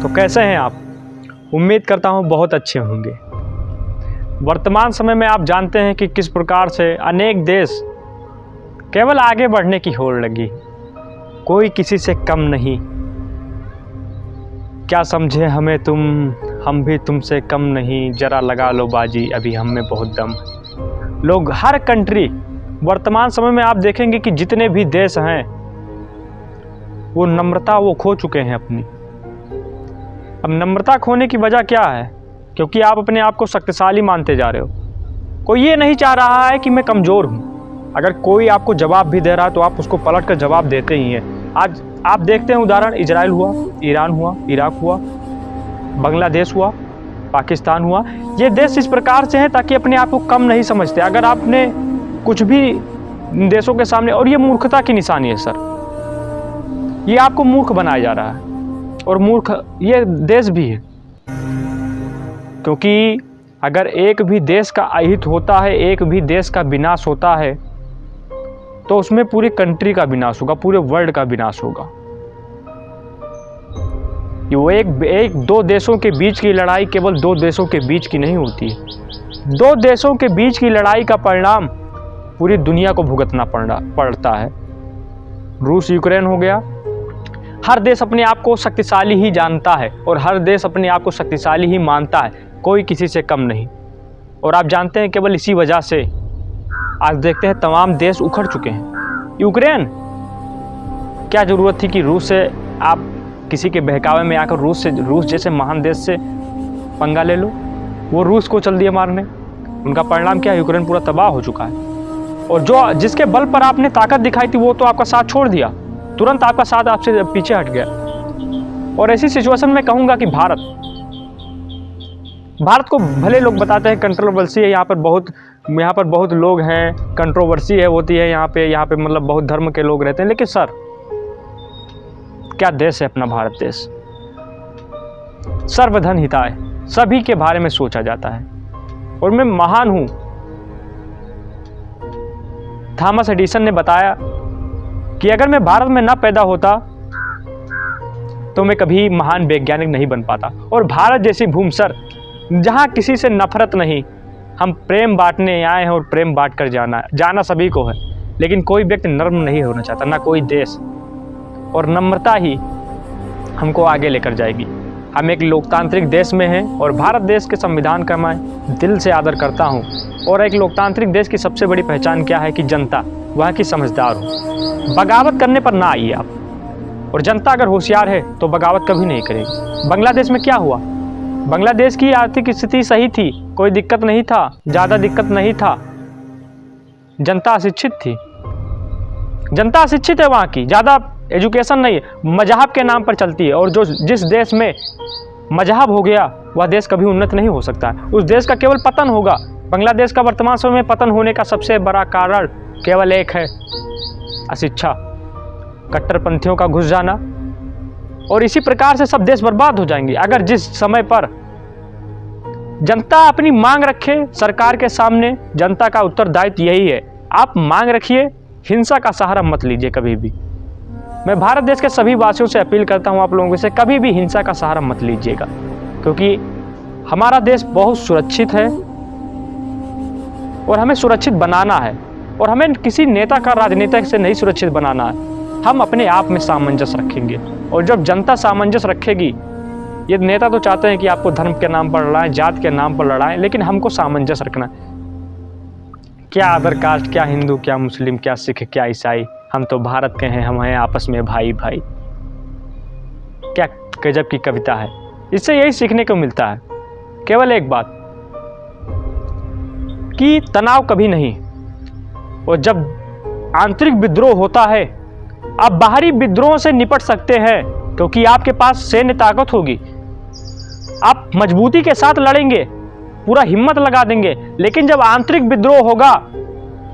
तो कैसे हैं आप? उम्मीद करता हूं बहुत अच्छे होंगे। वर्तमान समय में आप जानते हैं कि किस प्रकार से अनेक देश केवल आगे बढ़ने की होड़ लगी, कोई किसी से कम नहीं। क्या समझे हमें तुम, हम भी तुमसे कम नहीं, जरा लगा लो बाजी, अभी हम में बहुत दम। लोग हर कंट्री, वर्तमान समय में आप देखेंगे कि जितने भी देश हैं वो नम्रता वो खो चुके हैं अपनी। अब नम्रता खोने की वजह क्या है? क्योंकि आप अपने आप को शक्तिशाली मानते जा रहे हो। कोई ये नहीं चाह रहा है कि मैं कमज़ोर हूँ। अगर कोई आपको जवाब भी दे रहा है तो आप उसको पलट कर जवाब देते ही हैं। आज आप देखते हैं उदाहरण, इजराइल हुआ, ईरान हुआ, इराक हुआ, बांग्लादेश हुआ, पाकिस्तान हुआ। ये देश इस प्रकार से हैं ताकि अपने आप को कम नहीं समझते। अगर आपने कुछ भी देशों के सामने, और ये मूर्खता की निशानी है सर, ये आपको मूर्ख बनाया जा रहा है और मूर्ख ये देश भी है। क्योंकि अगर एक भी देश का अहित होता है, एक भी देश का विनाश होता है, तो उसमें पूरी कंट्री का विनाश होगा, पूरे वर्ल्ड का विनाश होगा। वो एक दो देशों के बीच की लड़ाई केवल दो देशों के बीच की नहीं होती है। दो देशों के बीच की लड़ाई का परिणाम पूरी दुनिया को भुगतना पड़ता है। रूस यूक्रेन हो गया। हर देश अपने आप को शक्तिशाली ही जानता है और हर देश अपने आप को शक्तिशाली ही मानता है, कोई किसी से कम नहीं। और आप जानते हैं केवल इसी वजह से आज देखते हैं तमाम देश उखड़ चुके हैं। यूक्रेन, क्या ज़रूरत थी कि रूस से आप किसी के बहकावे में आकर रूस जैसे महान देश से पंगा ले लो? वो रूस को चल दिए मारने। उनका परिणाम क्या है? यूक्रेन पूरा तबाह हो चुका है। और जिसके बल पर आपने ताकत दिखाई थी वो तो आपका साथ छोड़ दिया, तुरंत आपका साथ आपसे पीछे हट गया। और ऐसी सिचुएशन में कहूँगा कि भारत को भले लोग बताते हैं कंट्रोवर्सी है, यहाँ पर बहुत लोग हैं, कंट्रोवर्सी है होती है यहाँ पे मतलब बहुत धर्म के लोग रहते हैं। लेकिन सर, क्या देश है अपना भारत देश? सर्वधन हिताय, सभी के बारे में सोचा जाता है। और मैं महान हूँ। थॉमस एडिसन ने बताया कि अगर मैं भारत में ना पैदा होता तो मैं कभी महान वैज्ञानिक नहीं बन पाता। और भारत जैसी भूमि सर, जहाँ किसी से नफरत नहीं, हम प्रेम बांटने आए हैं और प्रेम बांट कर जाना सभी को है। लेकिन कोई व्यक्ति नर्म नहीं होना चाहता, ना कोई देश। और नम्रता ही हमको आगे लेकर जाएगी। हम एक लोकतांत्रिक देश में हैं और भारत देश के संविधान का मैं दिल से आदर करता हूं। और एक लोकतांत्रिक देश की सबसे बड़ी पहचान क्या है कि जनता वहाँ की समझदार हो। बगावत करने पर ना आइए आप। और जनता अगर होशियार है तो बगावत कभी नहीं करेगी। बांग्लादेश में क्या हुआ? बांग्लादेश की आर्थिक स्थिति सही थी, कोई दिक्कत नहीं था, ज़्यादा दिक्कत नहीं था। जनता अशिक्षित थी, जनता अशिक्षित है वहाँ की, ज़्यादा एजुकेशन नहीं है, मजहब के नाम पर चलती है। और जिस देश में मजहब हो गया वह देश कभी उन्नत नहीं हो सकता है, उस देश का केवल पतन होगा। बांग्लादेश का वर्तमान समय में पतन होने का सबसे बड़ा कारण केवल एक है, अशिक्षा, कट्टरपंथियों का घुस जाना। और इसी प्रकार से सब देश बर्बाद हो जाएंगे। अगर जिस समय पर जनता अपनी मांग रखे सरकार के सामने, जनता का उत्तरदायित्व यही है, आप मांग रखिए, हिंसा का सहारा मत लीजिए कभी भी। मैं भारत देश के सभी वासियों से अपील करता हूं आप लोगों से, कभी भी हिंसा का सहारा मत लीजिएगा। क्योंकि हमारा देश बहुत सुरक्षित है और हमें सुरक्षित बनाना है। और हमें किसी नेता का, राजनेता से नहीं सुरक्षित बनाना है। हम अपने आप में सामंजस्य रखेंगे। और जब जनता सामंजस्य रखेगी, ये नेता तो चाहते हैं कि आपको धर्म के नाम पर लड़ाएं, जात के नाम पर लड़ाएं, लेकिन हमको सामंजस्य रखना है। क्या अदर कास्ट, क्या हिंदू, क्या मुस्लिम, क्या सिख, क्या ईसाई, हम तो भारत के हैं, हम हैं आपस में भाई भाई। क्या गजब की कविता है। इससे यही सीखने को मिलता है, केवल एक बात कि तनाव कभी नहीं। और जब आंतरिक विद्रोह होता है, आप बाहरी विद्रोह से निपट सकते हैं क्योंकि आपके पास सैन्य ताकत होगी, आप मजबूती के साथ लड़ेंगे, पूरा हिम्मत लगा देंगे। लेकिन जब आंतरिक विद्रोह होगा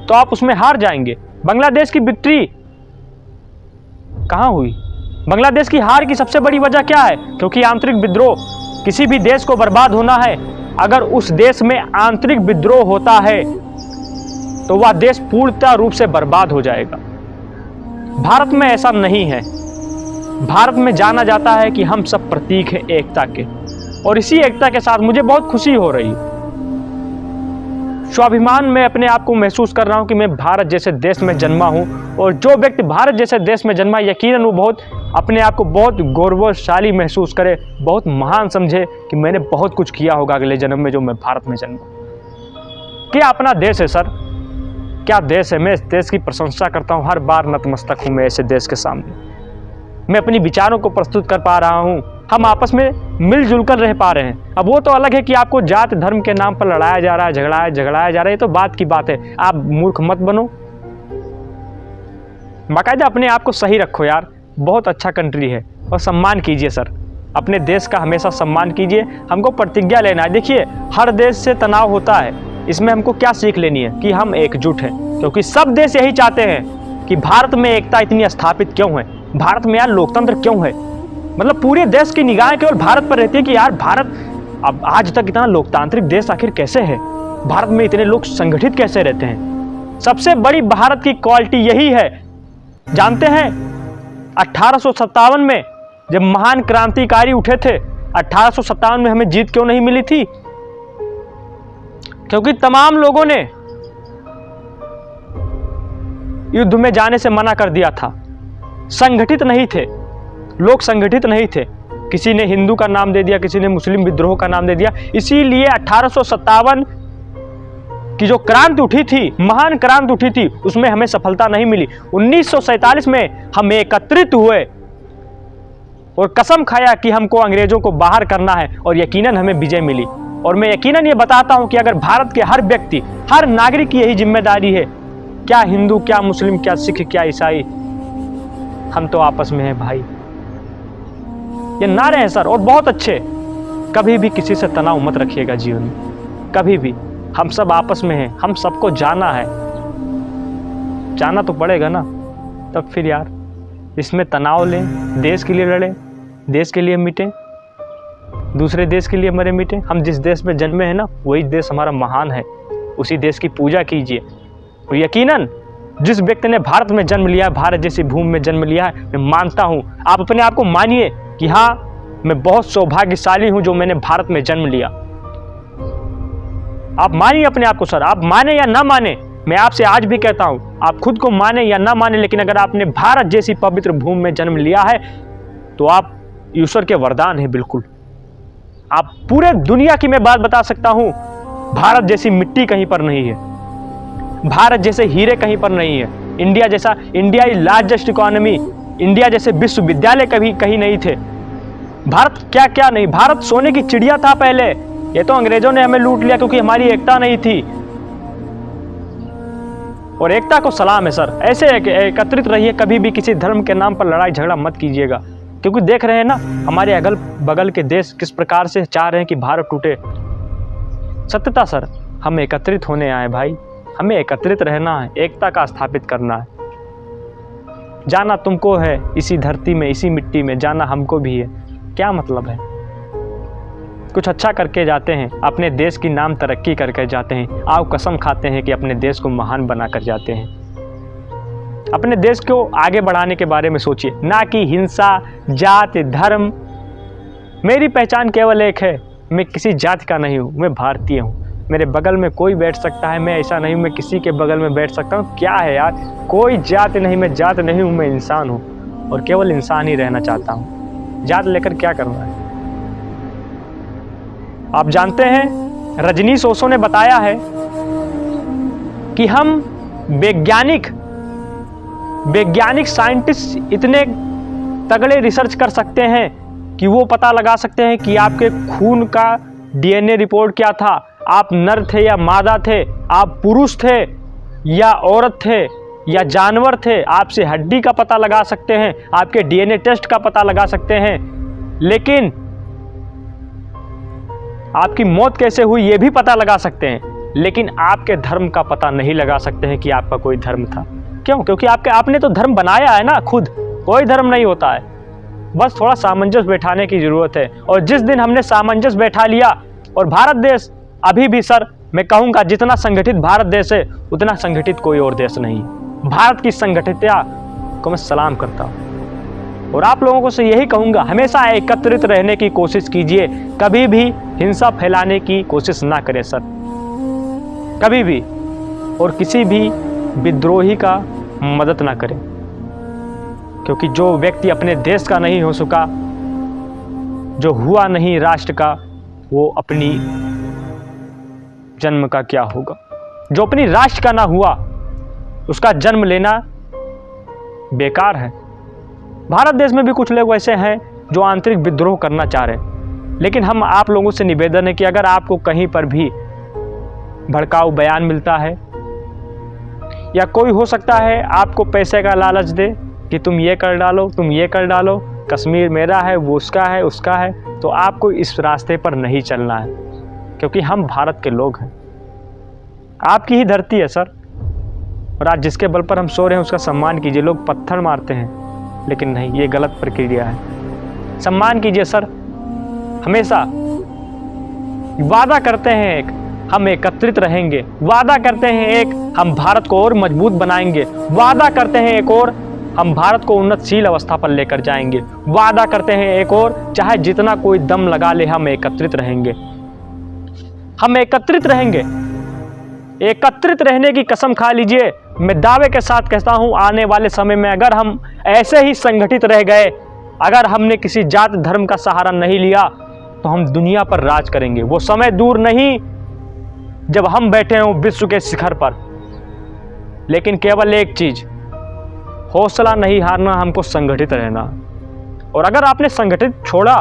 तो आप उसमें हार जाएंगे। बांग्लादेश की विक्ट्री कहाँ हुई? बांग्लादेश की हार की सबसे बड़ी वजह क्या है? क्योंकि आंतरिक विद्रोह। किसी भी देश को बर्बाद होना है, अगर उस देश में आंतरिक विद्रोह होता है तो वह देश पूर्णतः रूप से बर्बाद हो जाएगा। भारत में ऐसा नहीं है। भारत में जाना जाता है कि हम सब प्रतीक हैं एकता के, और इसी एकता के साथ मुझे बहुत खुशी हो रही है। स्वाभिमान में अपने आप को महसूस कर रहा हूं कि मैं भारत जैसे देश में जन्मा हूं, और जो व्यक्ति भारत जैसे देश में जन्मा यकीनन वो बहुत अपने आप को बहुत गौरवशाली महसूस करे, बहुत महान समझे कि मैंने बहुत कुछ किया होगा अगले जन्म में जो मैं भारत में जन्मा। क्या अपना देश है सर, क्या देश है। मैं इस देश की प्रशंसा करता हूँ, हर बार नतमस्तक हूँ मैं ऐसे देश के सामने। मैं अपनी विचारों को प्रस्तुत कर पा रहा हूँ, हम आपस में मिलजुल कर रह पा रहे हैं। अब वो तो अलग है कि आपको जात धर्म के नाम पर लड़ाया जा रहा है, झगड़ाया जा रहा है, ये तो बात की बात है। आप मूर्ख मत बनो, बाकायदा अपने आप को सही रखो यार। बहुत अच्छा कंट्री है और सम्मान कीजिए सर, अपने देश का हमेशा सम्मान कीजिए। हमको प्रतिज्ञा लेना है। देखिए हर देश से तनाव होता है, इसमें हमको क्या सीख लेनी है कि हम एकजुट हैं, क्योंकि सब देश यही चाहते हैं कि भारत में एकता इतनी स्थापित क्यों है, भारत में यार लोकतंत्र क्यों है। मतलब पूरे देश की निगाहें केवल भारत पर रहती है कि यार भारत अब आज तक इतना लोकतांत्रिक देश आखिर कैसे है, भारत में इतने लोग संगठित कैसे रहते हैं। सबसे बड़ी भारत की क्वालिटी यही है। जानते हैं 1857 में जब महान क्रांतिकारी उठे थे, 1857 में हमें जीत क्यों नहीं मिली थी? क्योंकि तमाम लोगों ने युद्ध में जाने से मना कर दिया था, संगठित नहीं थे लोग, संगठित नहीं थे। किसी ने हिंदू का नाम दे दिया, किसी ने मुस्लिम विद्रोह का नाम दे दिया। इसीलिए 1857 की जो क्रांति उठी थी, महान क्रांति उठी थी, उसमें हमें सफलता नहीं मिली। 1947 में हम एकत्रित हुए और कसम खाया कि हमको अंग्रेजों को बाहर करना है, और यकीनन हमें विजय मिली। और मैं यकीनन ये बताता हूं कि अगर भारत के हर व्यक्ति, हर नागरिक की यही जिम्मेदारी है, क्या हिंदू, क्या मुस्लिम, क्या सिख, क्या ईसाई, हम तो आपस में हैं भाई। ये नारे हैं सर, और बहुत अच्छे। कभी भी किसी से तनाव मत रखिएगा जीवन में, कभी भी। हम सब आपस में हैं, हम सबको जाना है, जाना तो पड़ेगा ना। तब फिर यार इसमें तनाव लें, देश के लिए लड़ें, देश के लिए मिटें, दूसरे देश के लिए मरे मिटें। हम जिस देश में जन्मे हैं ना, वही देश हमारा महान है, उसी देश की पूजा कीजिए। और यकीनन जिस व्यक्ति ने भारत में जन्म लिया है, भारत जैसी भूमि में जन्म लिया है, मैं मानता हूँ, आप अपने आप को मानिए कि हाँ मैं बहुत सौभाग्यशाली हूँ जो मैंने भारत में जन्म लिया। आप मानिए अपने आप को सर, आप माने या ना माने, मैं आपसे आज भी कहता हूँ, आप खुद को माने या ना माने, लेकिन अगर आपने भारत जैसी पवित्र भूमि में जन्म लिया है तो आप ईश्वर के वरदान हैं। बिल्कुल आप पूरे दुनिया की मैं बात बता सकता हूँ, भारत जैसी मिट्टी कहीं पर नहीं है, भारत जैसे हीरे कहीं पर नहीं है, इंडिया जैसा, India is largest economy, India जैसे विश्वविद्यालय कभी कहीं नहीं थे। भारत क्या क्या नहीं, भारत सोने की चिड़िया था पहले, ये तो अंग्रेजों ने हमें लूट लिया क्योंकि हमारी एकता नहीं थी। और एकता को सलाम है सर, ऐसे एकत्रित रहिए, कभी भी किसी धर्म के नाम पर लड़ाई झगड़ा मत कीजिएगा, क्योंकि देख रहे हैं ना हमारे अगल बगल के देश किस प्रकार से चाह रहे हैं कि भारत टूटे। सत्यता सर, हम एकत्रित होने आए भाई, हमें एकत्रित रहना है, एकता का स्थापित करना है। जाना तुमको है इसी धरती में, इसी मिट्टी में, जाना हमको भी है। क्या मतलब है, कुछ अच्छा करके जाते हैं, अपने देश की नाम तरक्की करके जाते हैं, आओ कसम खाते हैं कि अपने देश को महान बना कर जाते हैं। अपने देश को आगे बढ़ाने के बारे में सोचिए, ना कि हिंसा, जात, धर्म। मेरी पहचान केवल एक है, मैं किसी जाति का नहीं हूँ, मैं भारतीय हूँ। मेरे बगल में कोई बैठ सकता है, मैं ऐसा नहीं हूँ मैं किसी के बगल में बैठ सकता हूँ। क्या है यार, कोई जात नहीं, मैं जात नहीं हूँ, मैं इंसान हूँ और केवल इंसान ही रहना चाहता हूँ। जात लेकर क्या करना है। आप जानते हैं रजनीश ओशो ने बताया है कि हम वैज्ञानिक साइंटिस्ट इतने तगड़े रिसर्च कर सकते हैं कि वो पता लगा सकते हैं कि आपके खून का डीएनए रिपोर्ट क्या था, आप नर थे या मादा थे, आप पुरुष थे या औरत थे या जानवर थे, आपसे हड्डी का पता लगा सकते हैं, आपके डीएनए टेस्ट का पता लगा सकते हैं, लेकिन आपकी मौत कैसे हुई ये भी पता लगा सकते हैं, लेकिन आपके धर्म का पता नहीं लगा सकते हैं कि आपका कोई धर्म था। क्यों? क्योंकि आपने तो धर्म बनाया है ना खुद, कोई धर्म नहीं होता है, बस थोड़ा सामंजस्य बैठाने की जरूरत है। और जिस दिन हमने सामंजस्य बैठा लिया, और भारत देश अभी भी सर मैं कहूँगा जितना संगठित भारत देश है उतना संगठित कोई और देश नहीं। भारत की संगठितता को मैं सलाम करता हूँ और आप लोगों से यही कहूँगा, हमेशा एकत्रित रहने की कोशिश कीजिए, कभी भी हिंसा फैलाने की कोशिश ना करें सर, कभी भी, और किसी भी विद्रोही का मदद ना करें, क्योंकि जो व्यक्ति अपने देश का नहीं हो सका, जो हुआ नहीं राष्ट्र का, वो अपनी जन्म का क्या होगा। जो अपनी राष्ट्र का ना हुआ, उसका जन्म लेना बेकार है। भारत देश में भी कुछ लोग ऐसे हैं जो आंतरिक विद्रोह करना चाह रहे हैं, लेकिन हम आप लोगों से निवेदन है कि अगर आपको कहीं पर भी भड़काऊ बयान मिलता है, या कोई हो सकता है आपको पैसे का लालच दे कि तुम ये कर डालो, तुम ये कर डालो, कश्मीर मेरा है, वो उसका है, तो आपको इस रास्ते पर नहीं चलना है, क्योंकि हम भारत के लोग हैं, आपकी ही धरती है सर। और आज जिसके बल पर हम सो रहे हैं उसका सम्मान कीजिए। लोग पत्थर मारते हैं, लेकिन नहीं, ये गलत प्रक्रिया है। सम्मान कीजिए सर। हमेशा वादा करते हैं एक, हम एकत्रित रहेंगे, वादा करते हैं एक, हम भारत को और मजबूत बनाएंगे, वादा करते हैं एक और, हम भारत को उन्नतशील अवस्था पर लेकर जाएंगे, वादा करते हैं एक और, चाहे जितना कोई दम लगा ले, हम एकत्रित रहेंगे, हम एकत्रित रहेंगे। एकत्रित रहने की कसम खा लीजिए। मैं दावे के साथ कहता हूं, आने वाले समय में अगर हम ऐसे ही संगठित रह गए, अगर हमने किसी जात धर्म का सहारा नहीं लिया, तो हम दुनिया पर राज करेंगे। वो समय दूर नहीं जब हम बैठे हों विश्व के शिखर पर। लेकिन केवल एक चीज, हौसला नहीं हारना, हमको संगठित रहना। और अगर आपने संगठित छोड़ा,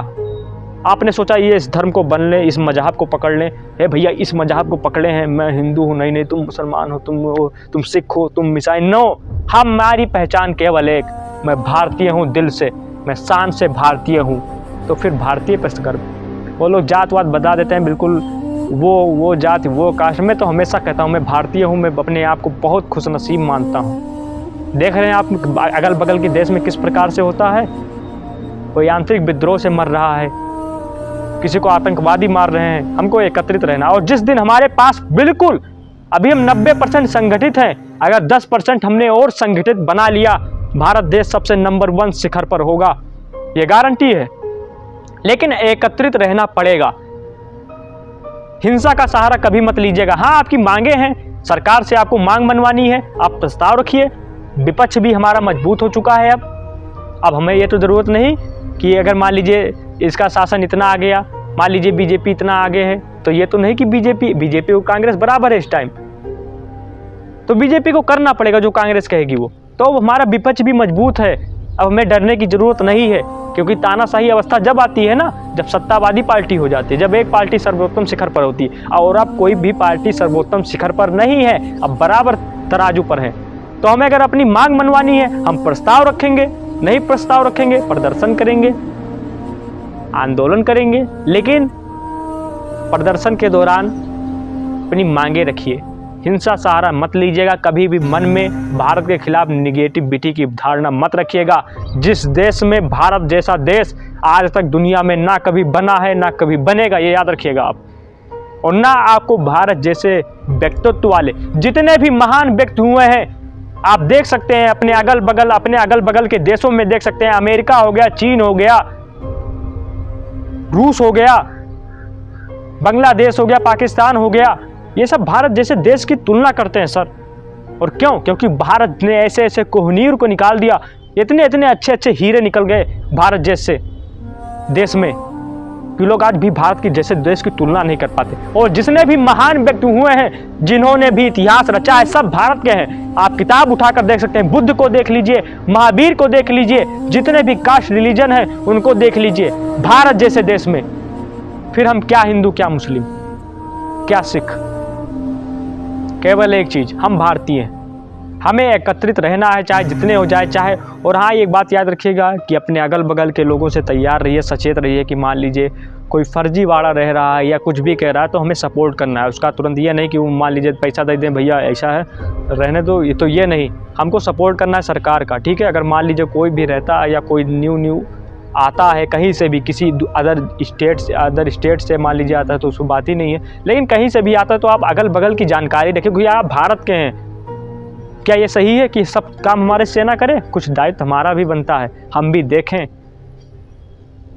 आपने सोचा ये इस धर्म को बन ले, इस मजहब को पकड़ लें, हे भैया इस मजहब को पकड़े हैं, मैं हिंदू हूँ, नहीं तुम मुसलमान हो, तुम सिख हो, तुम ईसाई, नो, हमारी पहचान केवल एक, मैं भारतीय हूँ दिल से, मैं शान से भारतीय हूँ। तो फिर भारतीय पर गर्व। वो लोग जातवाद बता देते हैं, बिल्कुल वो जाति, वो कास्ट। मैं तो हमेशा कहता हूँ मैं भारतीय हूँ, मैं अपने आप को बहुत खुशनसीब मानता हूँ। देख रहे हैं आप अगल बगल के देश में किस प्रकार से होता है, कोई आंतरिक विद्रोह से मर रहा है, किसी को आतंकवादी मार रहे हैं। हमको एकत्रित रहना। और जिस दिन हमारे पास बिल्कुल, अभी हम 90% संगठित हैं, अगर 10% हमने और संगठित बना लिया, भारत देश सबसे नंबर 1 शिखर पर होगा, ये गारंटी है। लेकिन एकत्रित रहना पड़ेगा। हिंसा का सहारा कभी मत लीजिएगा। हाँ, आपकी मांगे हैं, सरकार से आपको मांग मनवानी है, आप प्रस्ताव रखिए। विपक्ष भी हमारा मजबूत हो चुका है। अब हमें ये तो ज़रूरत नहीं कि अगर मान लीजिए इसका शासन इतना आ गया, मान लीजिए बीजेपी इतना आगे है, तो ये तो नहीं कि बीजेपी और कांग्रेस बराबर है इस टाइम, तो बीजेपी को करना पड़ेगा जो कांग्रेस कहेगी वो। तो हमारा विपक्ष भी मजबूत है। अब हमें डरने की जरूरत नहीं है, क्योंकि तानाशाही अवस्था जब आती है ना, जब सत्तावादी पार्टी हो जाती है, जब एक पार्टी सर्वोत्तम शिखर पर होती है, और अब कोई भी पार्टी सर्वोत्तम शिखर पर नहीं है, अब बराबर तराजू पर है। तो हमें अगर अपनी मांग मनवानी है, हम प्रस्ताव रखेंगे, नहीं प्रस्ताव रखेंगे, प्रदर्शन करेंगे, आंदोलन करेंगे, लेकिन प्रदर्शन के दौरान अपनी मांगे रखिए। हिंसा सहारा मत लीजिएगा। कभी भी मन में भारत के खिलाफ निगेटिविटी की धारणा मत रखिएगा। जिस देश में भारत जैसा देश आज तक दुनिया में ना कभी बना है, ना कभी बनेगा, ये याद रखिएगा आप। और ना आपको भारत जैसे व्यक्तित्व वाले जितने भी महान व्यक्ति हुए हैं, आप देख सकते हैं अपने अगल बगल के देशों में देख सकते हैं। अमेरिका हो गया, चीन हो गया, रूस हो गया, बांग्लादेश हो गया, पाकिस्तान हो गया, ये सब भारत जैसे देश की तुलना करते हैं सर। और क्यों? क्योंकि भारत ने ऐसे ऐसे कोहिनूर को निकाल दिया, इतने अच्छे हीरे निकल गए भारत जैसे देश में कि लोग आज भी भारत की जैसे देश की तुलना नहीं कर पाते। और जितने भी महान व्यक्ति हुए हैं, जिन्होंने भी इतिहास रचा है, सब भारत के हैं। आप किताब उठाकर देख सकते हैं, बुद्ध को देख लीजिए, महावीर को देख लीजिए, जितने भी कास्ट रिलीजन हैं उनको देख लीजिए, भारत जैसे देश में। फिर हम क्या हिंदू, क्या मुस्लिम, क्या सिख, केवल एक चीज, हम भारतीय हैं। हमें एकत्रित रहना है, चाहे जितने हो जाए चाहे। और हाँ, एक बात याद रखिएगा कि अपने अगल बगल के लोगों से तैयार रहिए, सचेत रहिए कि मान लीजिए कोई फर्जीवाड़ा रह रहा है या कुछ भी कह रहा है, तो हमें सपोर्ट करना है उसका। तुरंत ये नहीं कि वो मान लीजिए पैसा दे दें, भैया ऐसा है रहने दो, ये तो ये नहीं। हमको सपोर्ट करना है सरकार का, ठीक है। अगर मान लीजिए कोई भी रहता है या कोई न्यू आता है कहीं से भी, किसी अदर स्टेट से मान लीजिए आता है, तो उसको बात ही नहीं है। लेकिन कहीं से भी आता है तो आप अगल बगल की जानकारी रखिए, क्योंकि आप भारत के हैं। क्या ये सही है कि सब काम हमारे सेना करे? कुछ दायित्व हमारा भी बनता है, हम भी देखें।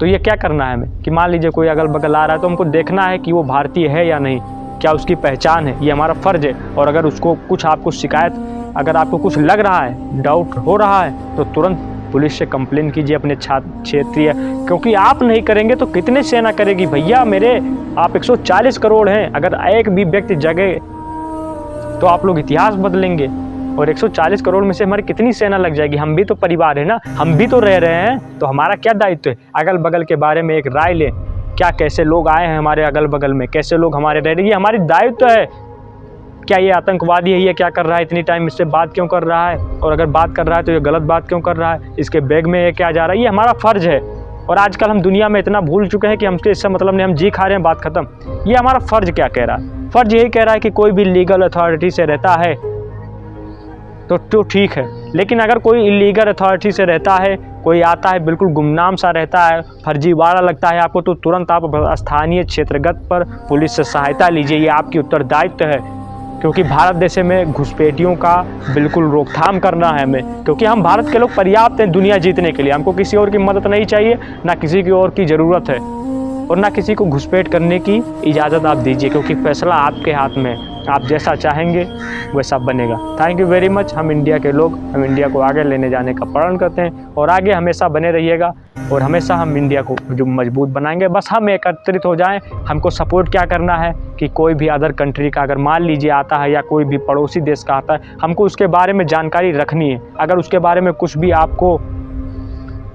तो ये क्या करना है हमें कि मान लीजिए कोई अगल बगल आ रहा है तो हमको देखना है कि वो भारतीय है या नहीं, क्या उसकी पहचान है, ये हमारा फ़र्ज़ है। और अगर उसको कुछ आपको शिकायत, अगर आपको कुछ लग रहा है, डाउट हो रहा है, तो तुरंत पुलिस से कंप्लेन कीजिए अपने क्षेत्रीय, क्योंकि आप नहीं करेंगे तो कितने सेना करेगी भैया मेरे। आप 140 करोड़ हैं, अगर एक भी व्यक्ति जगे तो आप लोग इतिहास बदलेंगे। और 140 करोड़ में से हमारी कितनी सेना लग जाएगी? हम भी तो परिवार है ना, हम भी तो रह रहे हैं, तो हमारा क्या दायित्व है? अगल बगल के बारे में एक राय लें, क्या कैसे लोग आए हैं हमारे अगल बगल में, कैसे लोग हमारे रह रहे हैं, ये हमारी दायित्व है। क्या ये आतंकवादी है, ये क्या कर रहा है, इतनी टाइम इससे बात क्यों कर रहा है, और अगर बात कर रहा है तो ये गलत बात क्यों कर रहा है, इसके बैग में ये क्या जा रहा है, ये हमारा फ़र्ज़ है। और आजकल हम दुनिया में इतना भूल चुके हैं कि हमसे इससे मतलब नहीं, हम जी खा रहे हैं, बात ख़त्म। ये हमारा फ़र्ज़ क्या कह रहा है? फ़र्ज़ यही कह रहा है कि कोई भी लीगल अथॉरिटी से रहता है तो ठीक है, लेकिन अगर कोई इलीगल अथॉरिटी से रहता है, कोई आता है बिल्कुल गुमनाम सा रहता है, फर्जीवाड़ा लगता है आपको, तो तुरंत आप स्थानीय क्षेत्रगत पर पुलिस से सहायता लीजिए, ये आपकी उत्तरदायित्व है। क्योंकि भारत देश में घुसपैठियों का बिल्कुल रोकथाम करना है हमें, क्योंकि हम भारत के लोग पर्याप्त हैं दुनिया जीतने के लिए। हमको किसी और की मदद नहीं चाहिए, ना किसी की और की ज़रूरत है, और ना किसी को घुसपैठ करने की इजाज़त आप दीजिए, क्योंकि फैसला आपके हाथ में है। आप जैसा चाहेंगे वैसा बनेगा। Thank you very much. हम इंडिया के लोग, हम इंडिया को आगे लेने जाने का प्रण करते हैं, और आगे हमेशा बने रहिएगा, और हमेशा हम इंडिया को जो मजबूत बनाएंगे। बस हम एकत्रित हो जाएं। हमको सपोर्ट क्या करना है कि कोई भी अदर कंट्री का अगर मान लीजिए आता है, या कोई भी पड़ोसी देश का आता है, हमको उसके बारे में जानकारी रखनी है। अगर उसके बारे में कुछ भी आपको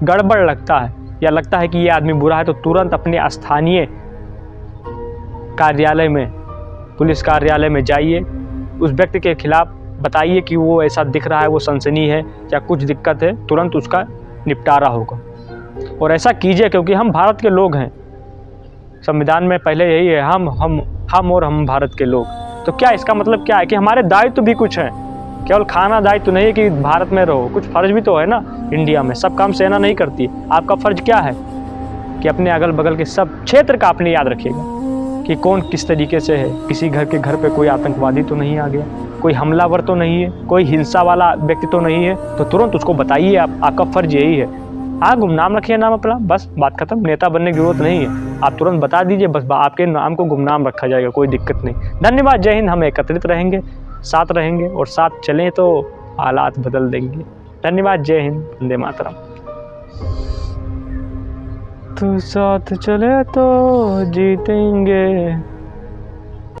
गड़बड़ लगता है, या लगता है कि ये आदमी बुरा है, तो तुरंत अपने स्थानीय कार्यालय में, पुलिस कार्यालय में जाइए, उस व्यक्ति के खिलाफ बताइए कि वो ऐसा दिख रहा है, वो सनसनी है या कुछ दिक्कत है, तुरंत उसका निपटारा होगा। और ऐसा कीजिए, क्योंकि हम भारत के लोग हैं। संविधान में पहले यही है, हम और हम भारत के लोग। तो क्या इसका मतलब क्या है कि हमारे दायित्व भी कुछ हैं, केवल खाना दायित्व नहीं है कि भारत में रहो, कुछ फ़र्ज भी तो है ना। इंडिया में सब काम सेना नहीं करती। आपका फ़र्ज क्या है कि अपने अगल बगल के सब क्षेत्र का आपने याद रखिएगा कि कौन किस तरीके से है। किसी घर के घर पे कोई आतंकवादी तो नहीं आ गया, कोई हमलावर तो नहीं है, कोई हिंसा वाला व्यक्ति तो नहीं है, तो तुरंत उसको बताइए। आपका फ़र्ज यही है। हाँ, गुमनाम रखिए नाम अपना, बस बात खत्म। नेता बनने की जरूरत नहीं है, आप तुरंत बता दीजिए, बस आपके नाम को गुमनाम रखा जाएगा, कोई दिक्कत नहीं। धन्यवाद, जय हिंद। हम एकत्रित रहेंगे, साथ रहेंगे, और साथ चलें तो हालात बदल देंगे। धन्यवाद, जय हिंद, वंदे मातरम। तो साथ चले तो जीतेंगे।